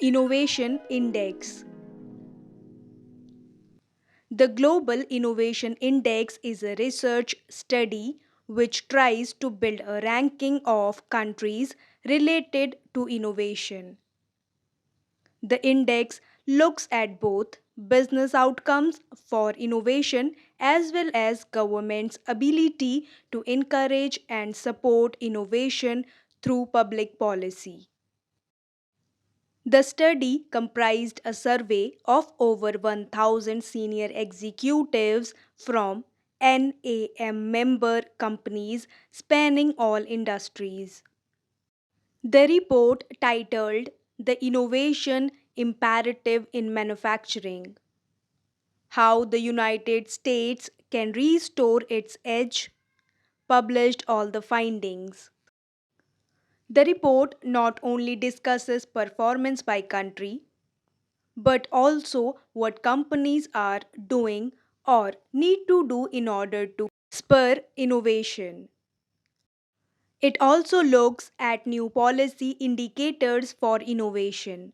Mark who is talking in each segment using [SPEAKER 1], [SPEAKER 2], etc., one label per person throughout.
[SPEAKER 1] Innovation Index. The Global Innovation Index is a research study which tries to build a ranking of countries related to innovation. The index looks at both business outcomes for innovation as well as government's ability to encourage and support innovation through public policy. The study comprised a survey of over 1,000 senior executives from NAM member companies spanning all industries. The report titled The Innovation Imperative in Manufacturing: How the United States Can Restore Its Edge, published all the findings. The report not only discusses performance by country, but also what companies are doing or need to do in order to spur innovation. It also looks at new policy indicators for innovation.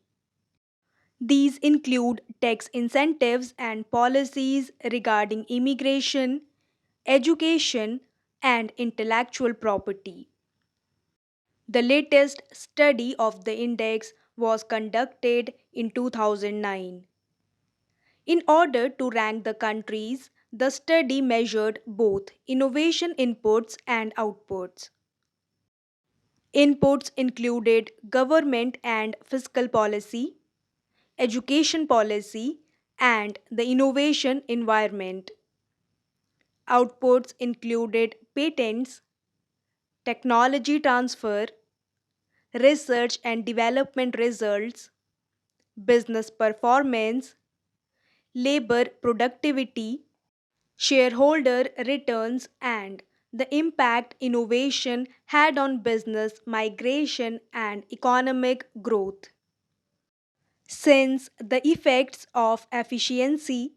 [SPEAKER 1] These include tax incentives and policies regarding immigration, education, and intellectual property. The latest study of the index was conducted in 2009. In order to rank the countries, the study measured both innovation inputs and outputs. Inputs included government and fiscal policy, education policy, and the innovation environment. Outputs included patents, technology transfer, research and development results, business performance, labor productivity, shareholder returns, and the impact innovation had on business migration and economic growth. Since the effects of efficiency,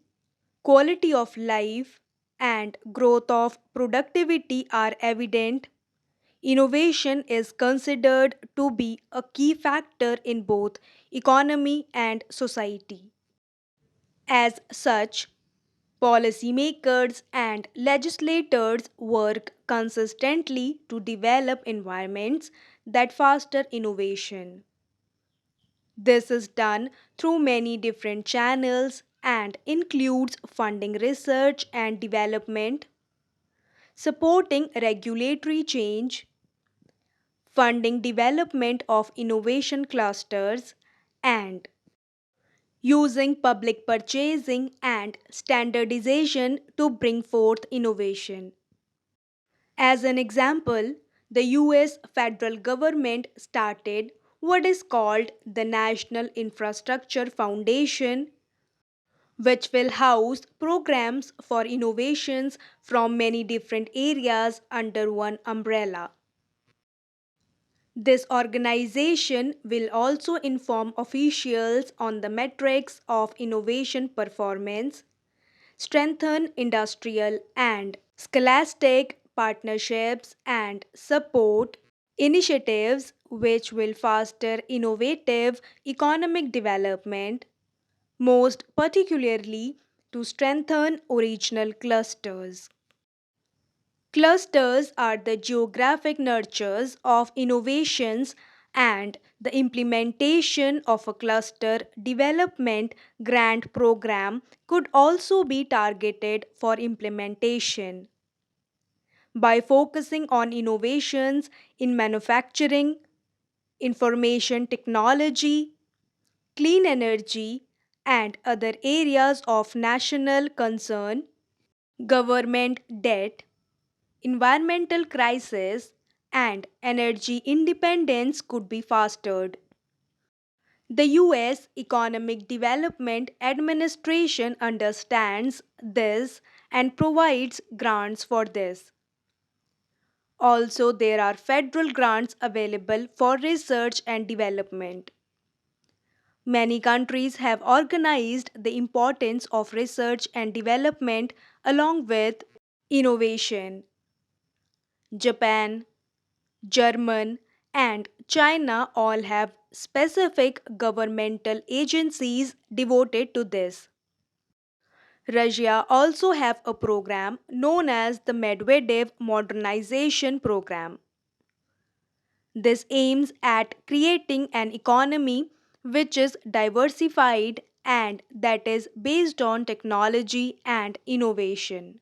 [SPEAKER 1] quality of life, and growth of productivity are evident, innovation is considered to be a key factor in both economy and society. As such, policymakers and legislators work consistently to develop environments that foster innovation. This is done through many different channels and includes funding research and development, supporting regulatory change, funding development of innovation clusters, and using public purchasing and standardization to bring forth innovation. As an example, the US federal government started what is called the National Infrastructure Foundation, which will house programs for innovations from many different areas under one umbrella. This organization will also inform officials on the metrics of innovation performance, strengthen industrial and scholastic partnerships, and support initiatives which will foster innovative economic development, most particularly to strengthen original clusters. Clusters are the geographic nurtures of innovations, and the implementation of a cluster development grant program could also be targeted for implementation. By focusing on innovations in manufacturing, information technology, clean energy, and other areas of national concern, government debt, environmental crisis, and energy independence could be fostered. The US Economic Development Administration understands this and provides grants for this. Also, there are federal grants available for research and development. Many countries have organized the importance of research and development along with innovation. Japan, German, and China all have specific governmental agencies devoted to this. Russia also have a program known as the Medvedev Modernization Program. This aims at creating an economy which is diversified and that is based on technology and innovation.